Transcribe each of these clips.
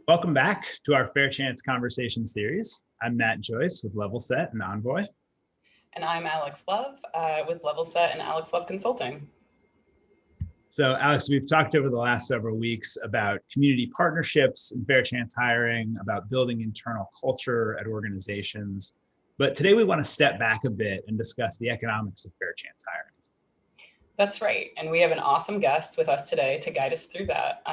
Welcome back to our Fair Chance Conversation series. I'm Matt Joyce with Level Set and Envoy. And I'm Alex Love with Level Set and Alex Love Consulting. So Alex, we've talked over the last several weeks about community partnerships and fair chance hiring, about building internal culture at organizations. But today we want to step back a bit and discuss the economics of fair chance hiring. That's right. And we have an awesome guest with us today to guide us through that.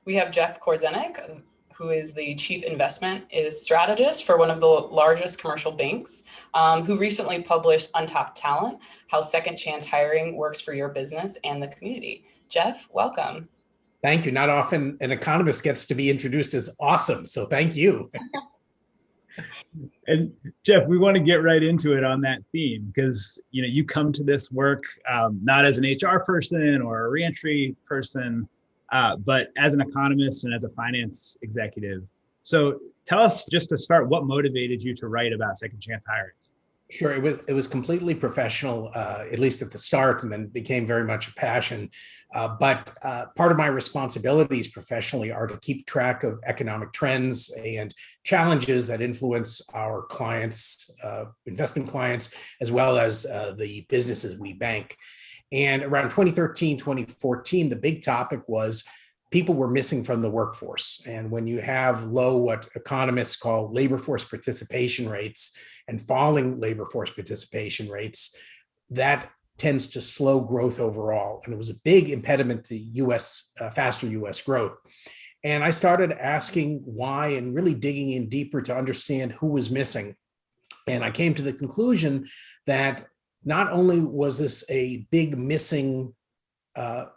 We have Jeff Korzenik, who is the chief investment strategist for one of the largest commercial banks, who recently published Untapped Talent, How Second Chance Hiring Works for Your Business and the Community. Jeff, welcome. Thank you. Not often an economist gets to be introduced as awesome, so thank you. And Jeff, we want to get right into it on that theme because you come to this work not as an HR person or a reentry person, but as an economist and as a finance executive. So tell us, just to start, what motivated you to write about second chance hiring? Sure, it was completely professional, at least at the start, and then became very much a passion. But part of my responsibilities professionally are to keep track of economic trends and challenges that influence our clients, investment clients, as well as the businesses we bank. And around 2013, 2014, the big topic was people were missing from the workforce. And when you have low, what economists call labor force participation rates and falling labor force participation rates, that tends to slow growth overall. And it was a big impediment to faster US growth. And I started asking why and really digging in deeper to understand who was missing. And I came to the conclusion that not only was this a big missing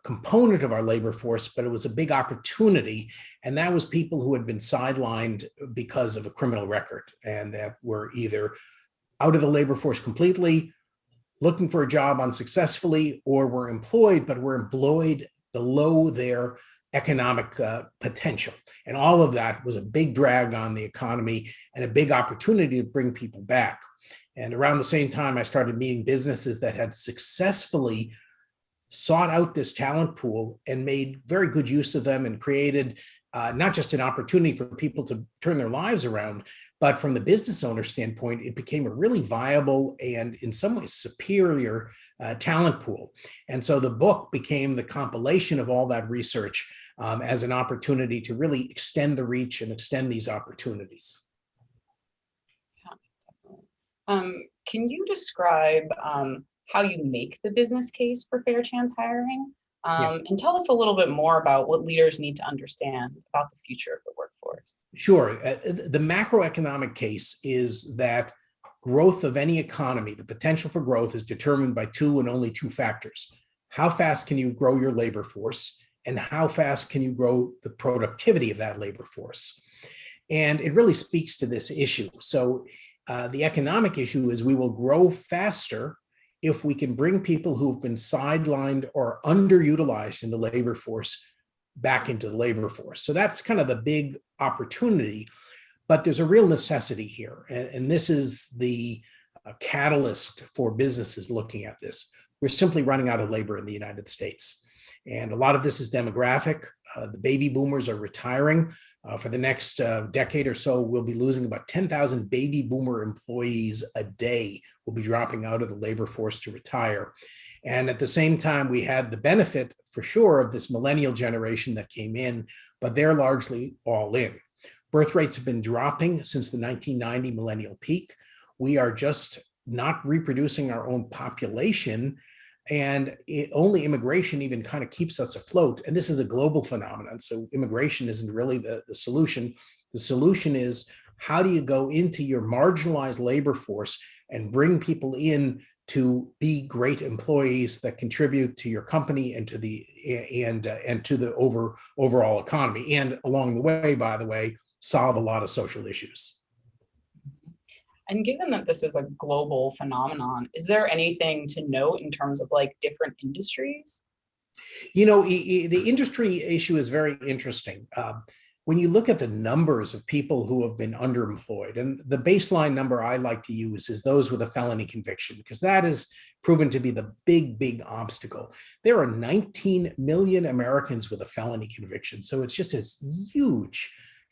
component of our labor force, but it was a big opportunity. And that was people who had been sidelined because of a criminal record and that were either out of the labor force completely, looking for a job unsuccessfully, or were employed, but were employed below their economic potential. And all of that was a big drag on the economy and a big opportunity to bring people back. And around the same time, I started meeting businesses that had successfully sought out this talent pool and made very good use of them and created not just an opportunity for people to turn their lives around, but from the business owner standpoint, it became a really viable and in some ways superior talent pool. And so the book became the compilation of all that research as an opportunity to really extend the reach and extend these opportunities. Can you describe how you make the business case for fair chance hiring? And tell us a little bit more about what leaders need to understand about the future of the workforce. Sure. The macroeconomic case is that growth of any economy, the potential for growth, is determined by two and only two factors. How fast can you grow your labor force, and how fast can you grow the productivity of that labor force? And it really speaks to this issue. So the economic issue is we will grow faster if we can bring people who've been sidelined or underutilized in the labor force back into the labor force. So that's kind of the big opportunity, but there's a real necessity here. And this is the catalyst for businesses looking at this. We're simply running out of labor in the United States. And a lot of this is demographic. The baby boomers are retiring. For the next decade or so, we'll be losing about 10,000 baby boomer employees a day will be dropping out of the labor force to retire. And at the same time, we had the benefit, for sure, of this millennial generation that came in, but they're largely all in. Birth rates have been dropping since the 1990 millennial peak. We are just not reproducing our own population, and only immigration even kind of keeps us afloat. And this is a global phenomenon, so immigration isn't really the solution. The solution is, how do you go into your marginalized labor force and bring people in to be great employees that contribute to your company and to the overall economy, and along the way, by the way, solve a lot of social issues. And given that this is a global phenomenon, is there anything to note in terms of like different industries? You know, the industry issue is very interesting. When you look at the numbers of people who have been underemployed, and the baseline number I like to use is those with a felony conviction, because that is proven to be the big obstacle. There are 19 million Americans with a felony conviction. So it's just this huge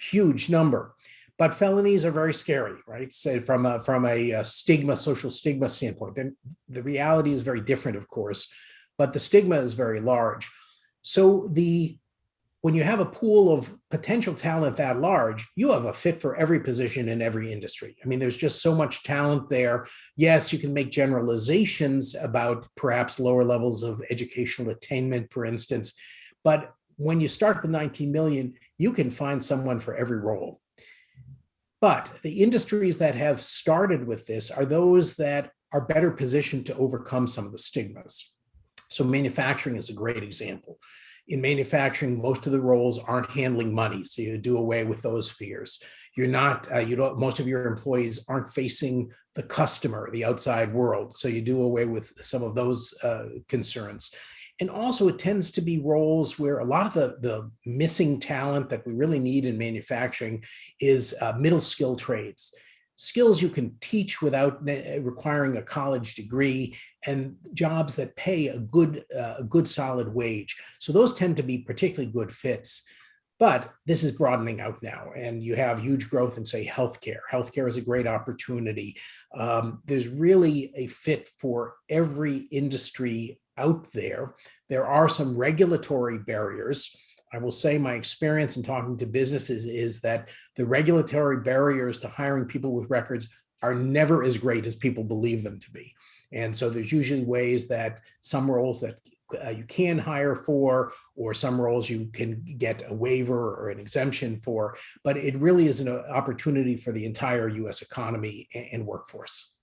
huge number. But felonies are very scary, right? So from a stigma, social stigma standpoint, then the reality is very different, of course, but the stigma is very large. So when you have a pool of potential talent that large, you have a fit for every position in every industry. I mean, there's just so much talent there. Yes, you can make generalizations about perhaps lower levels of educational attainment, for instance, but when you start with 19 million, you can find someone for every role. But the industries that have started with this are those that are better positioned to overcome some of the stigmas. So manufacturing is a great example. In manufacturing, most of the roles aren't handling money, so you do away with those fears. Most of your employees aren't facing the customer, the outside world, so you do away with some of those concerns. And also, it tends to be roles where a lot of the missing talent that we really need in manufacturing is middle skill trades. Skills you can teach without requiring a college degree, and jobs that pay a good solid wage. So those tend to be particularly good fits. But this is broadening out now, and you have huge growth in, say, healthcare. Healthcare is a great opportunity. There's really a fit for every industry out there. There are some regulatory barriers. I will say my experience in talking to businesses is that the regulatory barriers to hiring people with records are never as great as people believe them to be. And so there's usually ways that some roles that you can hire for, or some roles you can get a waiver or an exemption for, but it really is an opportunity for the entire US economy and workforce.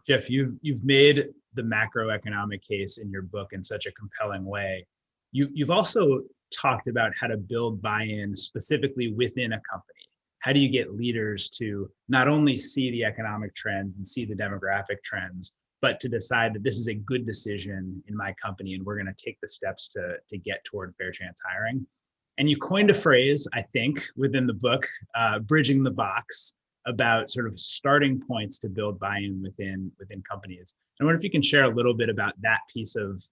Jeff, you've made the macroeconomic case in your book in such a compelling way. You've also talked about how to build buy-in specifically within a company. How do you get leaders to not only see the economic trends and see the demographic trends, but to decide that this is a good decision in my company and we're going to take the steps to get toward fair chance hiring? And you coined a phrase, I think, within the book, bridging the box, about sort of starting points to build buy-in within companies. I wonder if you can share a little bit about that piece of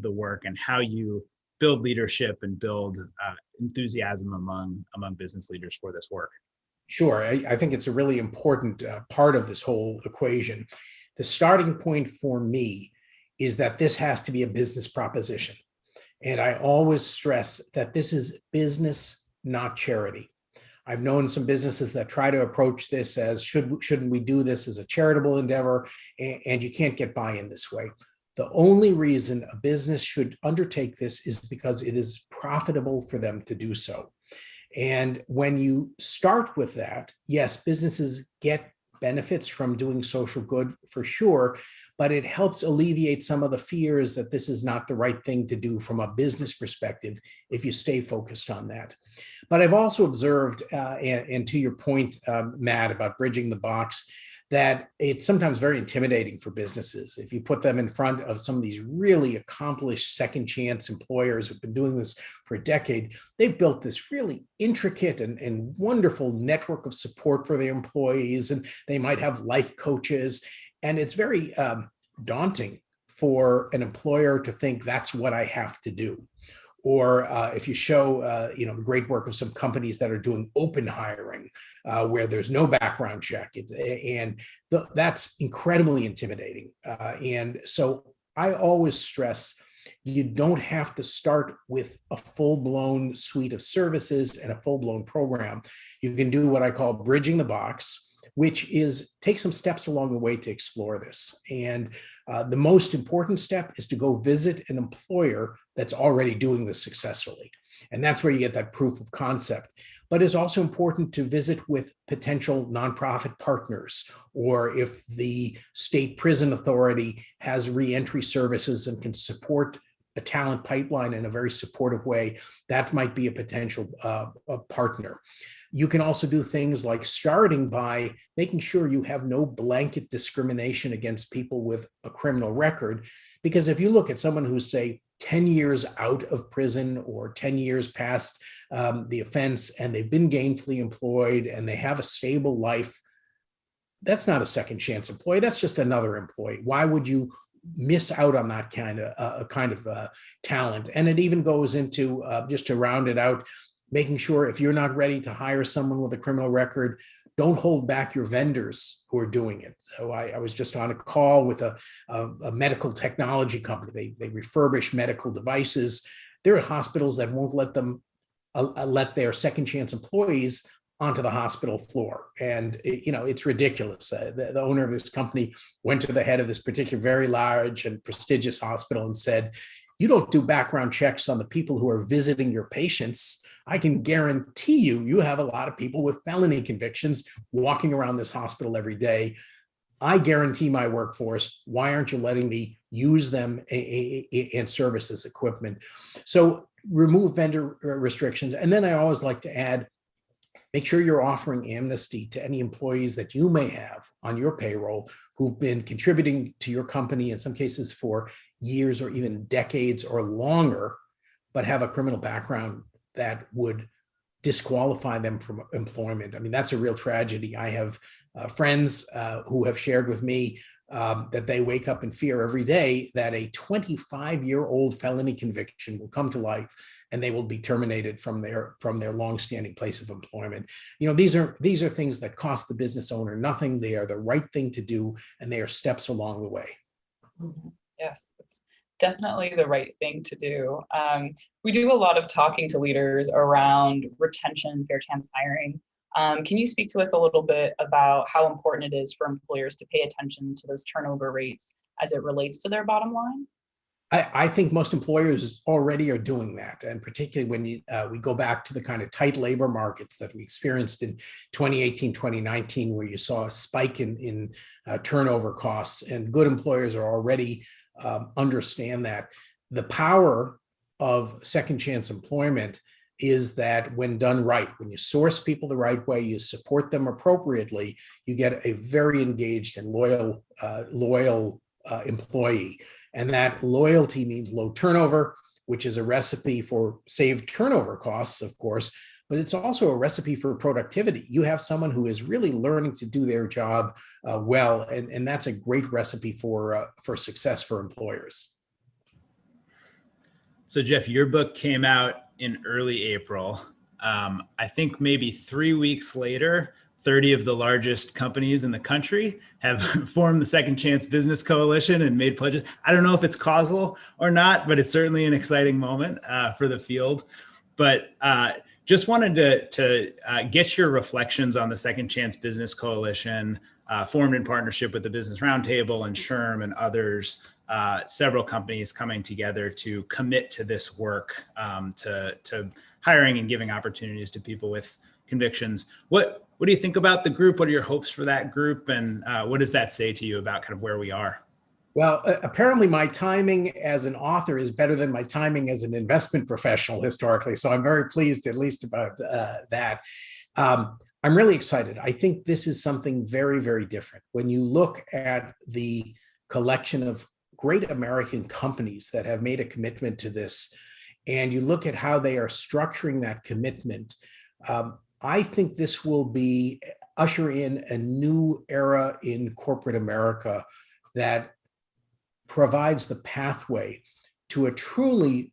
the work and how you build leadership and build enthusiasm among business leaders for this work. Sure. I think it's a really important part of this whole equation. The starting point for me is that this has to be a business proposition. And I always stress that this is business, not charity. I've known some businesses that try to approach this as shouldn't we do this as a charitable endeavor, and you can't get buy-in this way. The only reason a business should undertake this is because it is profitable for them to do so. And when you start with that, yes, businesses get benefits from doing social good for sure, but it helps alleviate some of the fears that this is not the right thing to do from a business perspective if you stay focused on that. But I've also observed, and to your point, Matt, about bridging the box, that it's sometimes very intimidating for businesses. If you put them in front of some of these really accomplished second chance employers who've been doing this for a decade, they've built this really intricate and wonderful network of support for their employees, and they might have life coaches. And it's very daunting for an employer to think that's what I have to do. Or if you show, the great work of some companies that are doing open hiring, where there's no background check, that's incredibly intimidating. And so I always stress you don't have to start with a full-blown suite of services and a full-blown program. You can do what I call bridging the box, which is take some steps along the way to explore this. And the most important step is to go visit an employer that's already doing this successfully. And that's where you get that proof of concept. But it's also important to visit with potential nonprofit partners, or if the state prison authority has reentry services and can support a talent pipeline in a very supportive way, that might be a potential partner. You can also do things like starting by making sure you have no blanket discrimination against people with a criminal record. Because if you look at someone who's, say, 10 years out of prison or 10 years past the offense, and they've been gainfully employed and they have a stable life, that's not a second chance employee. That's just another employee. Why would you miss out on that kind of talent? And it even goes into, just to round it out, making sure if you're not ready to hire someone with a criminal record, don't hold back your vendors who are doing it. So I was just on a call with a medical technology company. They refurbish medical devices. There are hospitals that won't let them let their second chance employees onto the hospital floor. And, it's ridiculous. The owner of this company went to the head of this particular very large and prestigious hospital and said, you don't do background checks on the people who are visiting your patients. I can guarantee you have a lot of people with felony convictions walking around this hospital every day. I guarantee my workforce. Why aren't you letting me use them and service as equipment? So remove vendor restrictions. And then I always like to add, make sure you're offering amnesty to any employees that you may have on your payroll who've been contributing to your company, in some cases for years or even decades or longer, but have a criminal background that would disqualify them from employment. I mean, that's a real tragedy. I have friends who have shared with me that they wake up in fear every day that a 25-year-old felony conviction will come to life and they will be terminated from their longstanding place of employment. These are things that cost the business owner nothing. They are the right thing to do, and they are steps along the way. Yes, it's definitely the right thing to do. We do a lot of talking to leaders around retention, fair chance hiring. Can you speak to us a little bit about how important it is for employers to pay attention to those turnover rates as it relates to their bottom line? I think most employers already are doing that, and particularly when we go back to the kind of tight labor markets that we experienced in 2018, 2019, where you saw a spike in turnover costs, and good employers are already understand that. The power of second chance employment is that when done right, when you source people the right way, you support them appropriately, you get a very engaged and loyal employee. And that loyalty means low turnover, which is a recipe for saved turnover costs, of course, but it's also a recipe for productivity. You have someone who is really learning to do their job well, and that's a great recipe for success for employers. So Jeff, your book came out in early April. I think maybe 3 weeks later, 30 of the largest companies in the country have formed the Second Chance Business Coalition and made pledges. I don't know if it's causal or not, but it's certainly an exciting moment for the field. But just wanted to get your reflections on the Second Chance Business Coalition, formed in partnership with the Business Roundtable and SHRM and others, several companies coming together to commit to this work, to hiring and giving opportunities to people with convictions. What do you think about the group? What are your hopes for that group? And what does that say to you about kind of where we are? Well, apparently my timing as an author is better than my timing as an investment professional historically. So I'm very pleased at least about that. I'm really excited. I think this is something very, very different. When you look at the collection of great American companies that have made a commitment to this, and you look at how they are structuring that commitment, I think this will usher in a new era in corporate America that provides the pathway to a truly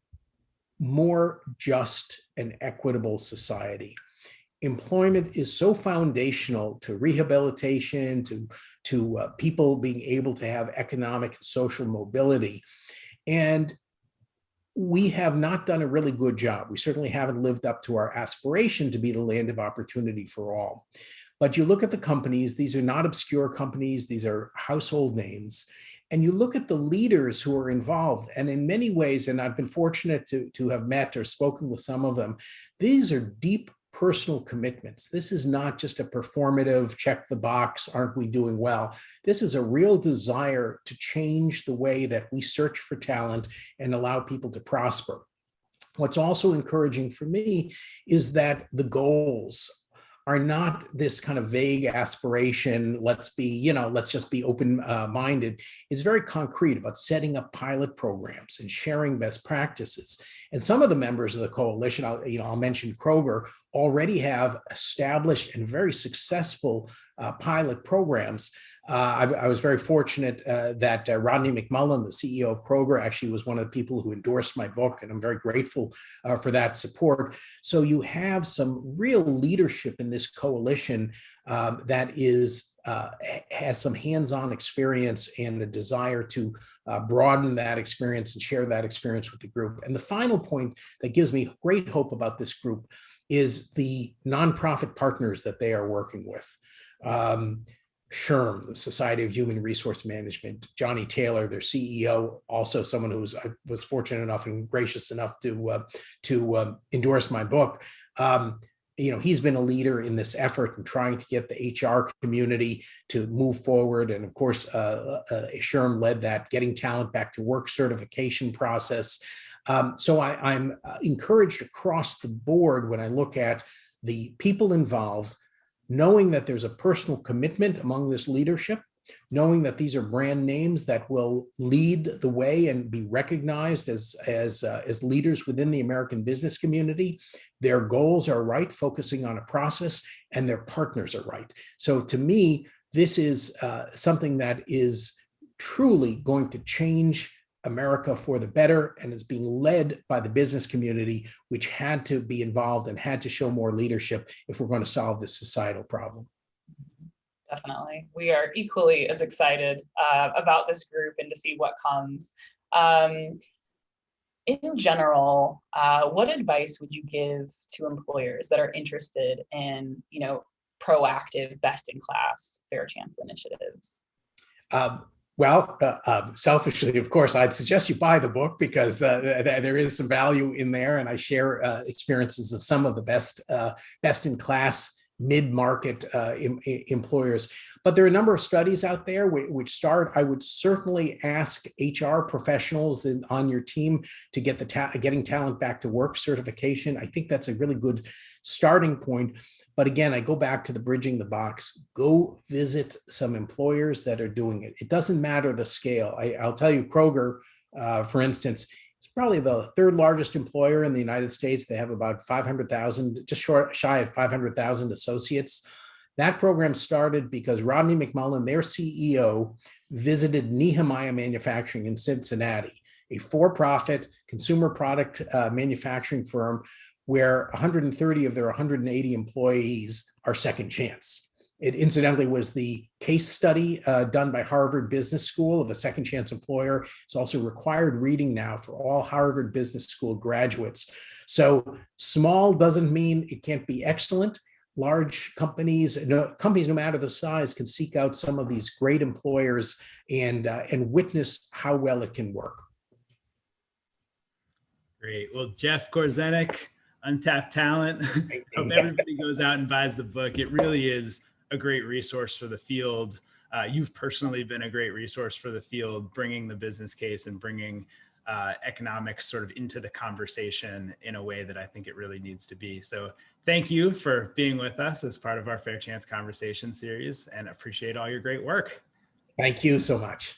more just and equitable society. Employment is so foundational to rehabilitation, to people being able to have economic and social mobility. And we have not done a really good job. We certainly haven't lived up to our aspiration to be the land of opportunity for all. But you look at the companies, these are not obscure companies, these are household names. And you look at the leaders who are involved, and in many ways, and I've been fortunate to have met or spoken with some of them, these are deep personal commitments. This is not just a performative, check the box, aren't we doing well? This is a real desire to change the way that we search for talent and allow people to prosper. What's also encouraging for me is that the goals are not this kind of vague aspiration, let's just be open-minded. It's very concrete about setting up pilot programs and sharing best practices. And some of the members of the coalition, I'll mention Kroger, already have established and very successful pilot programs. I was very fortunate that Rodney McMullen, the CEO of Kroger, actually was one of the people who endorsed my book, and I'm very grateful for that support. So you have some real leadership in this coalition that has some hands-on experience and a desire to broaden that experience and share that experience with the group. And the final point that gives me great hope about this group is the nonprofit partners that they are working with. SHRM, the Society of Human Resource Management, Johnny Taylor, their CEO, also someone who I was fortunate enough and gracious enough to endorse my book. He's been a leader in this effort in trying to get the HR community to move forward. And of course, SHRM led that Getting Talent Back to Work certification process. So I'm encouraged across the board when I look at the people involved, knowing that there's a personal commitment among this leadership, knowing that these are brand names that will lead the way and be recognized as leaders within the American business community. Their goals are right, focusing on a process, and their partners are right. So to me, this is something that is truly going to change America for the better, and is being led by the business community, which had to be involved and had to show more leadership if we're going to solve this societal problem. Definitely. We are equally as excited about this group and to see what comes. In general, what advice would you give to employers that are interested in, proactive, best-in-class fair chance initiatives? Selfishly, of course, I'd suggest you buy the book because there is some value in there, and I share experiences of some of the best-in-class mid-market employers. But there are a number of studies out there which I would certainly ask HR professionals on your team to get the Getting Talent Back to Work certification. I think that's a really good starting point. But again, I go back to the bridging the box. Go visit some employers that are doing it. It doesn't matter the scale. I'll tell you, Kroger, for instance, is probably the third largest employer in the United States. They have about 500,000, just shy of 500,000 associates. That program started because Rodney McMullen, their CEO, visited Nehemiah Manufacturing in Cincinnati, a for-profit consumer product manufacturing firm where 130 of their 180 employees are second chance. It incidentally was the case study done by Harvard Business School of a second chance employer. It's also required reading now for all Harvard Business School graduates. So small doesn't mean it can't be excellent. Large companies no matter the size, can seek out some of these great employers and witness how well it can work. Great. Well, Jeff Korzenik, Untapped Talent. Hope everybody goes out and buys the book. It really is a great resource for the field. You've personally been a great resource for the field, bringing the business case and bringing economics sort of into the conversation in a way that I think it really needs to be. So thank you for being with us as part of our Fair Chance Conversation series, and appreciate all your great work. Thank you so much.